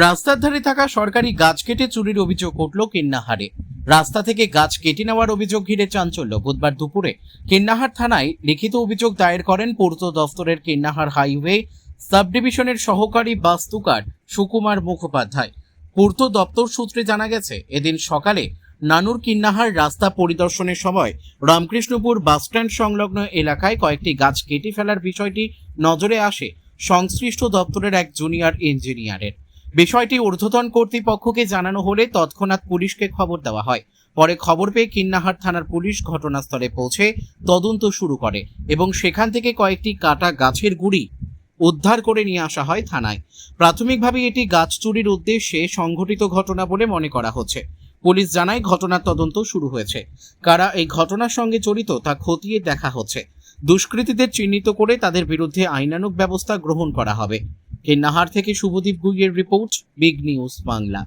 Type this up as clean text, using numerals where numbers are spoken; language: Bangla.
রাস্তার ধারে থাকা সরকারি গাছ কেটে চুরির অভিযোগ উঠল কিন্নাহারে। রাস্তা থেকে গাছ কেটে নেওয়ার অভিযোগ ঘিরে চাঞ্চল্য। বুধবার দুপুরে কিন্নাহার থানায় লিখিত অভিযোগ দায়ের করেন পূর্ত দফতরের কিন্নাহার হাইওয়ে সাব ডিভিশনের সহকারী বাস্তুকার সুকুমার মুখোপাধ্যায়। পূর্ত দপ্তর সূত্রে জানা গেছে, এদিন সকালে নানুর কিন্নাহার রাস্তা পরিদর্শনের সময় রামকৃষ্ণপুর বাসস্ট্যান্ড সংলগ্ন এলাকায় কয়েকটি গাছ কেটে ফেলার বিষয়টি নজরে আসে সংশ্লিষ্ট দপ্তরের এক জুনিয়র ইঞ্জিনিয়ারের। বিষয়টি ঊর্ধ্বতন কর্তৃপক্ষকে জানানো হলে তৎক্ষণাৎ পুলিশকে খবর দেওয়া হয়। পরে খবর পেয়ে কিন্নাহার থানার পুলিশ ঘটনাস্থলে পৌঁছে তদন্ত শুরু করে এবং সেখান থেকে কয়েকটি কাটা গাছের গুঁড়ি উদ্ধার করে নিয়ে আসা হয় থানায়। প্রাথমিকভাবে এটি গাছ চুরির উদ্দেশ্যে সংঘটিত ঘটনা বলে মনে করা হচ্ছে। পুলিশ জানায় ঘটনার তদন্ত শুরু হয়েছে। কারা এই ঘটনার সঙ্গে জড়িত তা খতিয়ে দেখা হচ্ছে। দুষ্কৃতীদের চিহ্নিত করে তাদের বিরুদ্ধে আইনানুগ ব্যবস্থা গ্রহণ করা হবে। কিন্নাহার থেকে শুভদীপ গুইয়ের রিপোর্ট, বিগ নিউজ বাংলা।